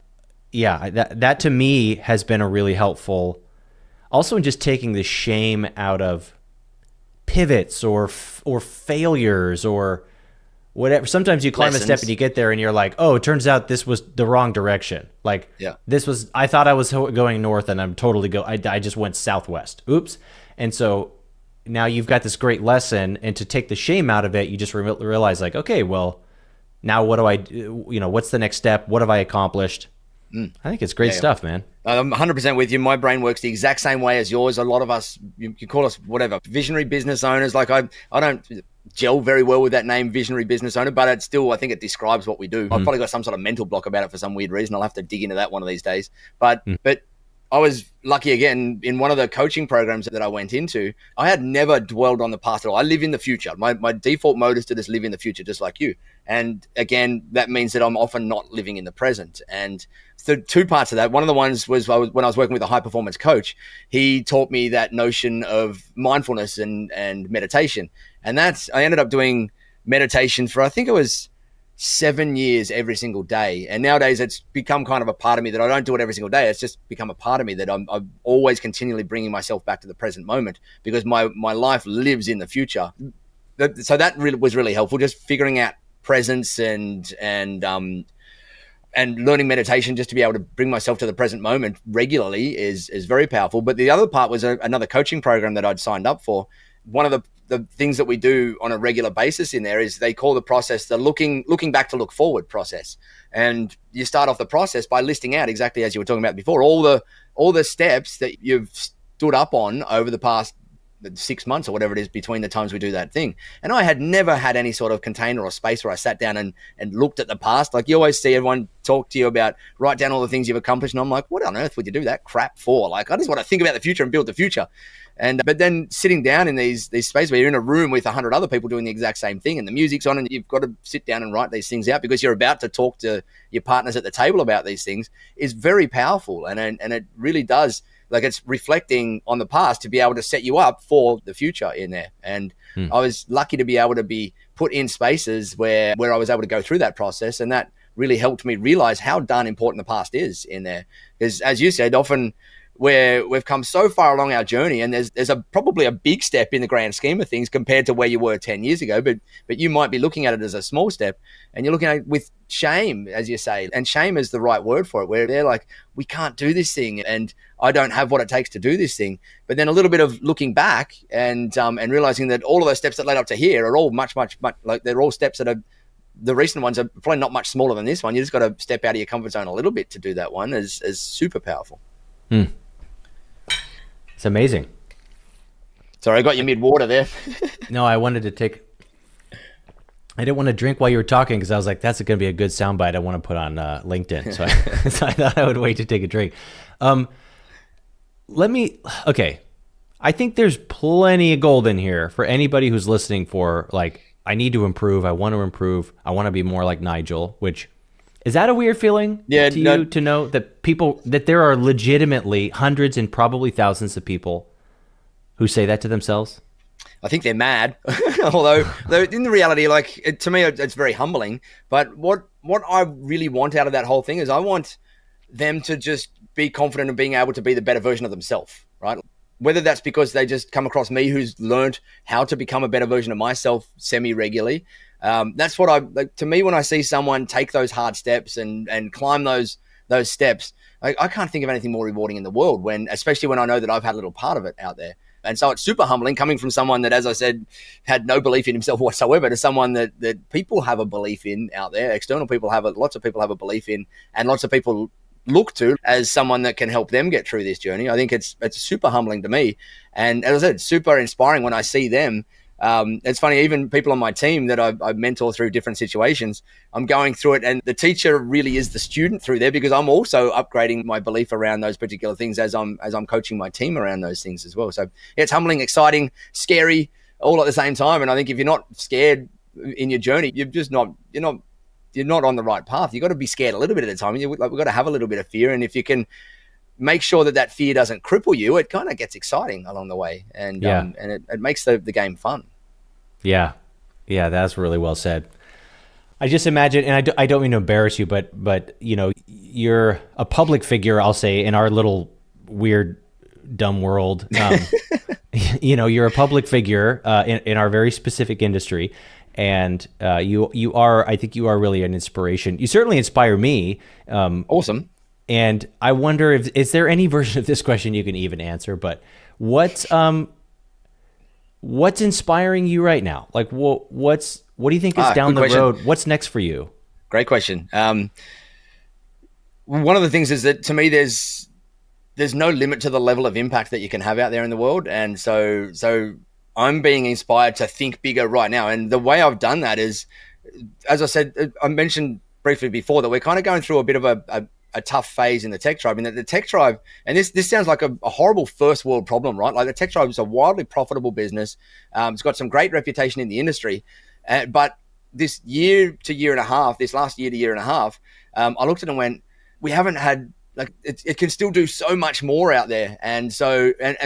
that to me has been a really helpful. Also, in just taking the shame out of pivots or failures or whatever. Sometimes you climb a step and you get there and you're like, oh, it turns out this was the wrong direction. Like I thought I was going north and I'm totally I just went southwest. Oops. And so now you've got this great lesson, and to take the shame out of it, you just realize like, okay, well, now what do I do? What's the next step? What have I accomplished? I think it's great stuff, man. I'm 100% with you. My brain works the exact same way as yours. A lot of us, you call us whatever, visionary business owners. Like I don't gel very well with that name, visionary business owner, but I think it describes what we do. I've probably got some sort of mental block about it for some weird reason. I'll have to dig into that one of these days. But I was lucky again in one of the coaching programs that I went into. I had never dwelled on the past at all. I live in the future. My default mode is to just live in the future, just like you. And again, that means that I'm often not living in the present. And the two parts of that, one of the ones was when I was working with a high performance coach. He taught me that notion of mindfulness and meditation. And I ended up doing meditation for, I think it was 7 years every single day. And nowadays it's become kind of a part of me that I don't do it every single day. It's just become a part of me that I'm always continually bringing myself back to the present moment, because my life lives in the future. So that really was really helpful, just figuring out presence and learning meditation just to be able to bring myself to the present moment regularly is very powerful. But the other part was another coaching program that I'd signed up for. One of the things that we do on a regular basis in there is they call the process the looking back to look forward process. And you start off the process by listing out, exactly as you were talking about before, all the steps that you've stood up on over the past 6 months or whatever it is between the times we do that thing. And I had never had any sort of container or space where I sat down and looked at the past. Like, you always see everyone talk to you about, write down all the things you've accomplished. And I'm like, what on earth would you do that crap for? Like, I just want to think about the future and build the future. But then sitting down in these spaces where you're in a room with 100 other people doing the exact same thing, and the music's on, and you've got to sit down and write these things out because you're about to talk to your partners at the table about these things, is very powerful. And it really does, like, it's reflecting on the past to be able to set you up for the future in there. And I was lucky to be able to be put in spaces where I was able to go through that process, and that really helped me realize how darn important the past is in there. Because, as you said, often where we've come so far along our journey, and there's probably a big step in the grand scheme of things compared to where you were 10 years ago, but you might be looking at it as a small step, and you're looking at it with shame, as you say. And shame is the right word for it, where they're like, we can't do this thing, and I don't have what it takes to do this thing. But then a little bit of looking back and realizing that all of those steps that led up to here are all much, like, they're all steps that are, the recent ones are probably not much smaller than this one. You just got to step out of your comfort zone a little bit to do that one, is super powerful. It's amazing. Sorry, I got you mid-water there. No, I didn't want to drink while you were talking because I was like, that's going to be a good soundbite I want to put on LinkedIn. So I thought I would wait to take a drink. Okay. I think there's plenty of gold in here for anybody who's listening for, like, I need to improve. I want to be more like Nigel, which, is that a weird feeling to you to know that there are legitimately hundreds and probably thousands of people who say that to themselves? I think they're mad, although in the reality, like, to me, it's very humbling. But what I really want out of that whole thing is I want them to just be confident in being able to be the better version of themselves, right? Whether that's because they just come across me who's learned how to become a better version of myself semi-regularly. That's what like, to me, when I see someone take those hard steps and climb those steps, I can't think of anything more rewarding in the world, especially when I know that I've had a little part of it out there. And so it's super humbling coming from someone that, as I said, had no belief in himself whatsoever, to someone that people have a belief in out there. External people lots of people have a belief in, and lots of people look to as someone that can help them get through this journey. I think it's super humbling to me. And as I said, super inspiring when I see them. It's funny, even people on my team that I mentor through different situations, I'm going through it, and the teacher really is the student through there, because I'm also upgrading my belief around those particular things as I'm coaching my team around those things as well. So yeah, it's humbling, exciting, scary, all at the same time. And I think if you're not scared in your journey, you're not on the right path. You've got to be scared a little bit at a time. We've got to have a little bit of fear, and if you can make sure that fear doesn't cripple you, it kind of gets exciting along the way, and it makes the game fun. Yeah, that's really well said. I just imagine, and I don't mean to embarrass you, but you're a public figure, I'll say, in our little weird dumb world. You're a public figure in our very specific industry, and you are, I think you are really an inspiration. You certainly inspire me. Awesome. And I wonder is there any version of this question you can even answer, but what's inspiring you right now? Like, what do you think is down the road? What's next for you? Great question. One of the things is that, to me, there's no limit to the level of impact that you can have out there in the world. And so I'm being inspired to think bigger right now. And the way I've done that is, as I said, I mentioned briefly before, that we're kind of going through a bit of a tough phase in the tech tribe, and that the tech tribe, and this sounds like a horrible first world problem, right? Like, the tech tribe is a wildly profitable business. It's got some great reputation in the industry, but this last year to year and a half, I looked at it and went, we haven't had, like, it can still do so much more out there. And so I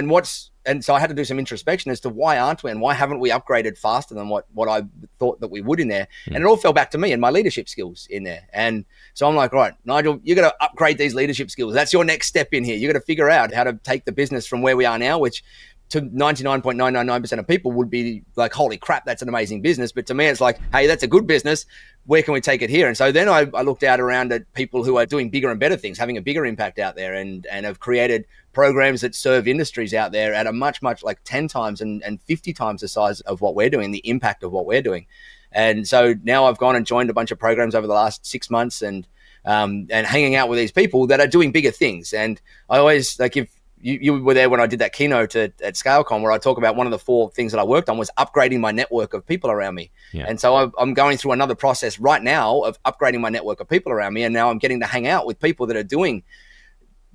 had to do some introspection as to why aren't we, and why haven't we upgraded faster than what I thought that we would in there. And it all fell back to me and my leadership skills in there. And so I'm like, right, Nigel, you got to upgrade these leadership skills. That's your next step in here. You got to figure out how to take the business from where we are now, which to 99.999% of people would be like, holy crap, that's an amazing business. But to me, it's like, hey, that's a good business. Where can we take it here? And so then I looked out around at people who are doing bigger and better things, having a bigger impact out there, and have created programs that serve industries out there at a much, like 10 times and 50 times the size of what we're doing, the impact of what we're doing. And so now I've gone and joined a bunch of programs over the last 6 months, and hanging out with these people that are doing bigger things. And I always, like, if you were there when I did that keynote at ScaleCon, where I talk about one of the 4 things that I worked on was upgrading my network of people around me. Yeah. And so I'm going through another process right now of upgrading my network of people around me. And now I'm getting to hang out with people that are doing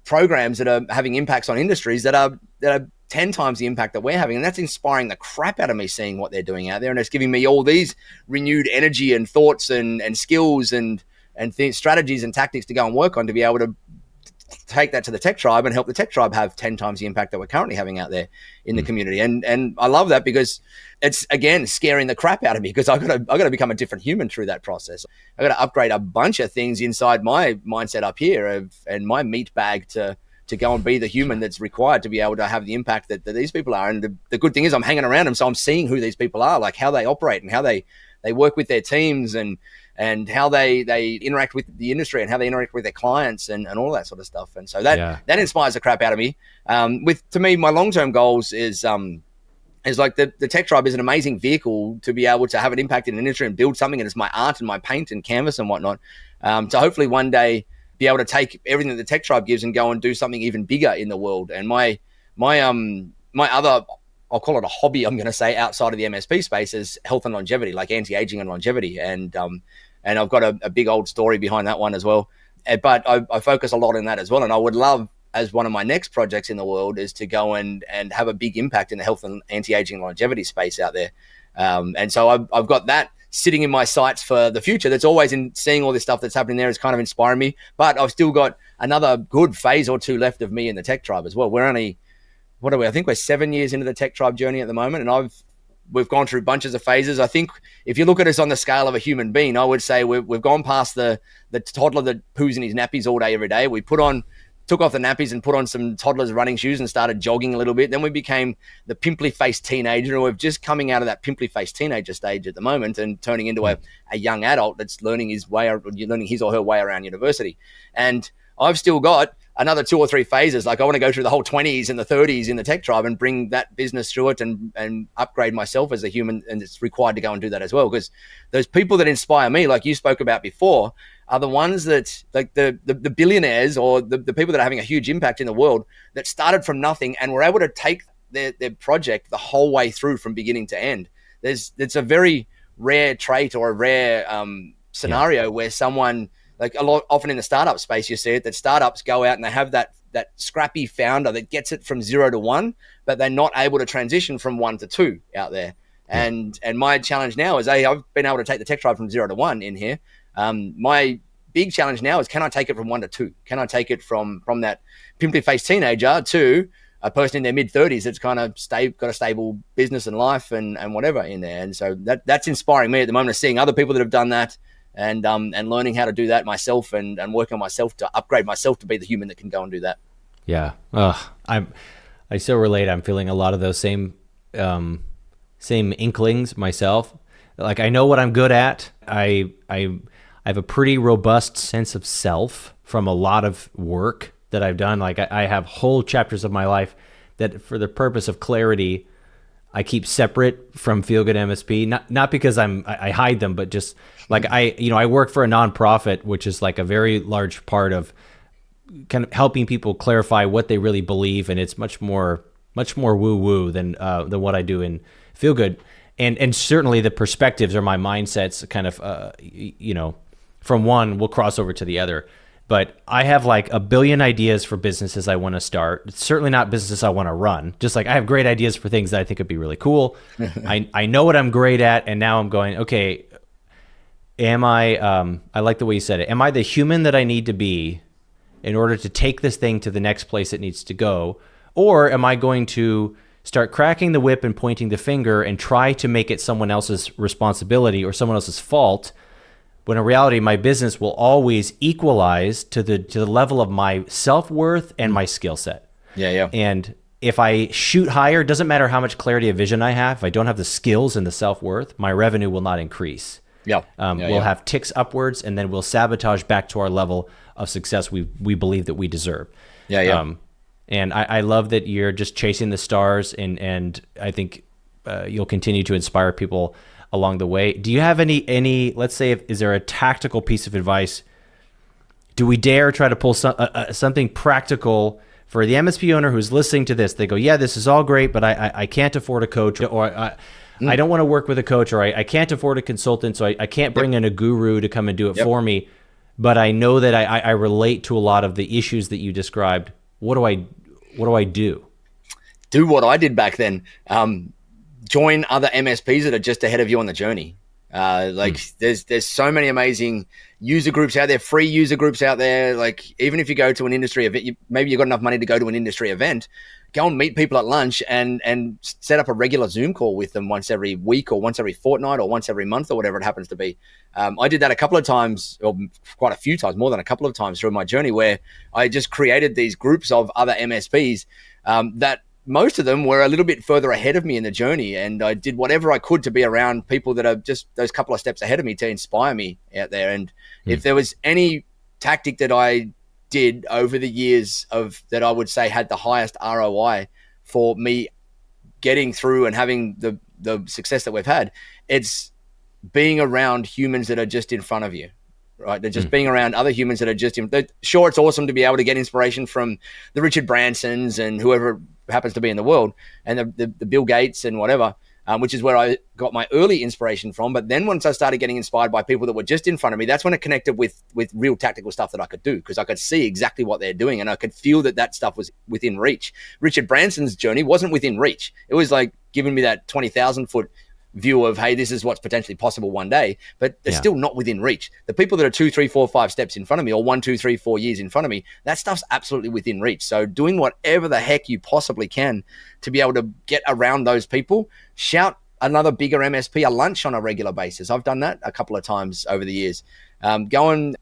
programs that are having impacts on industries that are 10 times the impact that we're having. And that's inspiring the crap out of me, seeing what they're doing out there. And it's giving me all these renewed energy and thoughts and skills and strategies and tactics to go and work on, to be able to take that to the tech tribe and help the tech tribe have 10 times the impact that we're currently having out there in the community. And I love that, because it's, again, scaring the crap out of me, because I got to become a different human through that process. I got to upgrade a bunch of things inside my mindset up here and my meat bag to go and be the human that's required to be able to have the impact that these people are. And the good thing is I'm hanging around them, so I'm seeing who these people are, like how they operate and how they work with their teams and how they interact with the industry and how they interact with their clients and all that sort of stuff. And so that inspires the crap out of me. To me, my long-term goals is like the tech tribe is an amazing vehicle to be able to have an impact in an industry and build something. And it's my art and my paint and canvas and whatnot. To hopefully one day be able to take everything that the tech tribe gives and go and do something even bigger in the world. And my other, I'll call it a hobby, I'm going to say, outside of the MSP space, is health and longevity, like anti-aging and longevity. And I've got a big old story behind that one as well. But I focus a lot on that as well. And I would love, as one of my next projects in the world, is to go and have a big impact in the health and anti-aging and longevity space out there. And so I've got that sitting in my sights for the future. That's always in seeing all this stuff that's happening there is kind of inspiring me. But I've still got another good phase or 2 left of me in the tech tribe as well. We're only, what are we? I think we're 7 years into the tech tribe journey at the moment. And we've gone through bunches of phases. I think if you look at us on the scale of a human being, I would say we've gone past the toddler that poos in his nappies all day, every day. We took off the nappies and put on some toddler's running shoes and started jogging a little bit. Then we became the pimply-faced teenager, and we're just coming out of that pimply-faced teenager stage at the moment and turning into a young adult that's learning his or her way around university. And I've still got another 2 or 3 phases. Like, I want to go through the whole 20s and the 30s in the tech tribe and bring that business through it and upgrade myself as a human. And it's required to go and do that as well, because those people that inspire me, like you spoke about before, are the ones that, like the billionaires or the people that are having a huge impact in the world, that started from nothing and were able to take their project the whole way through from beginning to end. It's a very rare trait or a rare scenario where someone, like often in the startup space, you see it, that startups go out and they have that scrappy founder that gets it from 0 to 1, but they're not able to transition from 1 to 2 out there. And my challenge now is, I've been able to take the tech tribe from 0 to 1 in here. My big challenge now is, can I take it from 1 to 2? Can I take it from that pimply-faced teenager to a person in their mid-30s that's kind of got a stable business and life and whatever in there? And so that's inspiring me at the moment, of seeing other people that have done that and learning how to do that myself and working on myself to upgrade myself to be the human that can go and do that. Yeah. I so relate. I'm feeling a lot of those same inklings myself. Like, I know what I'm good at. I have a pretty robust sense of self from a lot of work that I've done. Like, I have whole chapters of my life that, for the purpose of clarity, I keep separate from Feel Good MSP. Not because I hide them, but just like I work for a nonprofit, which is like a very large part of kind of helping people clarify what they really believe, and it's much more woo woo than what I do in Feel Good. And certainly the perspectives or my mindsets kind of, from one will cross over to the other. But I have like a billion ideas for businesses I want to start. It's certainly not businesses I want to run. Just like, I have great ideas for things that I think would be really cool. I know what I'm great at. And now I'm going, okay, I like the way you said it. Am I the human that I need to be in order to take this thing to the next place it needs to go? Or am I going to start cracking the whip and pointing the finger and try to make it someone else's responsibility or someone else's fault, when in reality my business will always equalize to the level of my self-worth and my skill set. Yeah. And if I shoot higher, it doesn't matter how much clarity of vision I have. If I don't have the skills and the self-worth, my revenue will not increase. We'll have ticks upwards, and then we'll sabotage back to our level of success we believe that we deserve. And I love that you're just chasing the stars, and I think you'll continue to inspire people along the way. Do you have any let's say, is there a tactical piece of advice? Do we dare try to pull something practical for the MSP owner who's listening to this, they go, yeah, this is all great, but I can't afford a coach, or I don't want to work with a coach, or I can't afford a consultant, so I can't bring in a guru to come and do it for me. But I know that I relate to a lot of the issues that you described. What do I do? Do what I did back then. Join other MSPs that are just ahead of you on the journey. There's so many amazing user groups out there, free user groups out there. Like, even if you go to an industry event, maybe you've got enough money to go to an industry event, go and meet people at lunch and set up a regular Zoom call with them once every week or once every fortnight or once every month or whatever it happens to be. I did that a couple of times, or quite a few times, more than a couple of times through my journey, where I just created these groups of other MSPs that most of them were a little bit further ahead of me in the journey. And I did whatever I could to be around people that are just those couple of steps ahead of me to inspire me out there. And if there was any tactic that I did over the years that I would say had the highest ROI for me getting through and having the success that we've had, it's being around humans that are just in front of you. Right, they're just being around other humans that are just sure. It's awesome to be able to get inspiration from the Richard Bransons and whoever happens to be in the world, and the Bill Gates and whatever, which is where I got my early inspiration from. But then once I started getting inspired by people that were just in front of me, that's when it connected with real tactical stuff that I could do, because I could see exactly what they're doing and I could feel that stuff was within reach. Richard Branson's journey wasn't within reach. It was like giving me that 20,000 foot view of, hey, this is what's potentially possible one day, but they're still not within reach. The people that are 2, 3, 4, 5 steps in front of me, or 1, 2, 3, 4 years in front of me, that stuff's absolutely within reach. So doing whatever the heck you possibly can to be able to get around those people. Shout another bigger MSP a lunch on a regular basis. I've done that a couple of times over the years. Go and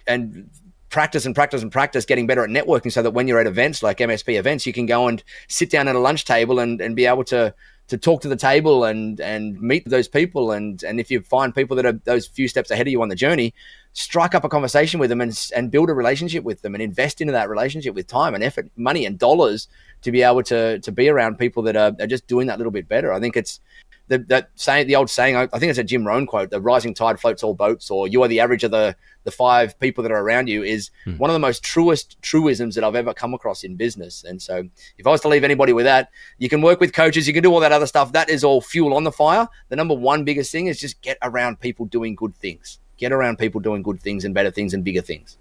practice getting better at networking, so that when you're at events like MSP events, you can go and sit down at a lunch table and be able to talk to the table and meet those people. And if you find people that are those few steps ahead of you on the journey, strike up a conversation with them and build a relationship with them and invest into that relationship with time and effort, money and dollars to be able to be around people that are just doing that little bit better. I think it's the old saying, I think it's a Jim Rohn quote, the rising tide floats all boats, or you are the average of the 5 people that are around you, is one of the most truisms that I've ever come across in business. And so if I was to leave anybody with that, you can work with coaches, you can do all that other stuff. That is all fuel on the fire. The number one biggest thing is just get around people doing good things. Get around people doing good things and better things and bigger things.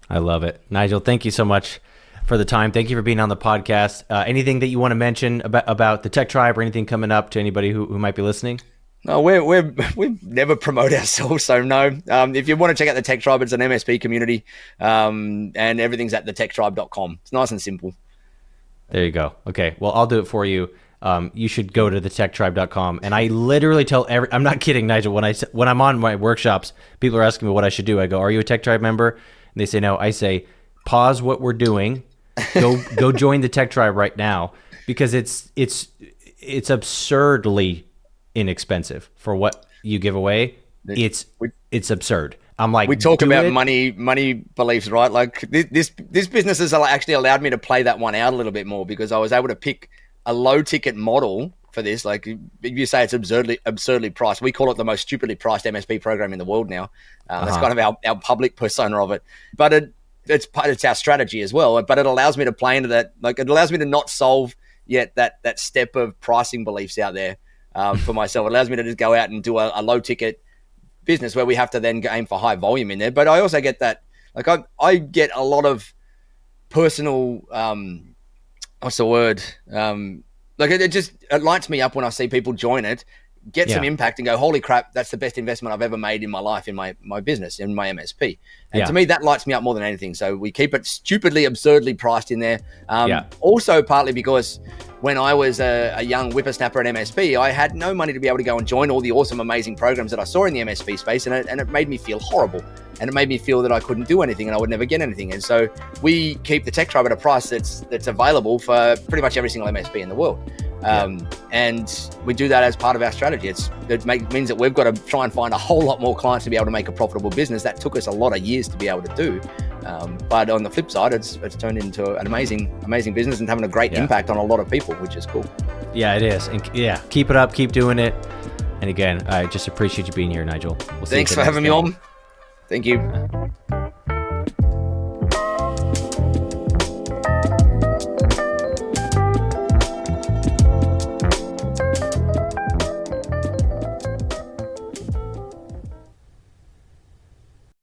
I love it. Nigel, thank you so much for the time. Thank you for being on the podcast. Anything that you want to mention about the Tech Tribe, or anything coming up to anybody who might be listening? No, we never promote ourselves, so no. If you want to check out the Tech Tribe, it's an MSP community, and everything's at thetechtribe.com. It's nice and simple. There you go. Okay, well, I'll do it for you. You should go to thetechtribe.com, and I literally tell I'm not kidding, Nigel. When I'm on my workshops, people are asking me what I should do. I go, "Are you a Tech Tribe member?" And they say no. I say, "Pause what we're doing. Go join the Tech Tribe right now," because it's absurdly inexpensive for what you give away. It's absurd. I'm like, we talk about money beliefs, right? Like this business has actually allowed me to play that one out a little bit more, because I was able to pick a low ticket model for this. Like you say, it's absurdly priced. We call it the most stupidly priced MSP program in the world now. That's kind of our public persona of it, but it's our strategy as well. But it allows me to play into that. Like, it allows me to not solve yet that step of pricing beliefs out there for myself. It allows me to just go out and do a low ticket business where we have to then aim for high volume in there. But I also get that, like, I get a lot of personal, what's the word? Like it lights me up when I see people join it, get some impact, and go, holy crap, that's the best investment I've ever made in my life, in my business, in my MSP. And to me, that lights me up more than anything. So we keep it stupidly, absurdly priced in there. Also, partly because when I was a young whippersnapper at MSP, I had no money to be able to go and join all the awesome, amazing programs that I saw in the MSP space. And it made me feel horrible. And it made me feel that I couldn't do anything and I would never get anything. And so we keep the Tech Tribe at a price that's available for pretty much every single MSP in the world. And we do that as part of our strategy. It means that we've got to try and find a whole lot more clients to be able to make a profitable business. That took us a lot of years to be able to do. But on the flip side, it's turned into an amazing business and having a great impact on a lot of people, which is cool. Yeah, it is. And keep it up, keep doing it. And again, I just appreciate you being here, Nigel. Thanks for having me on. Thank you.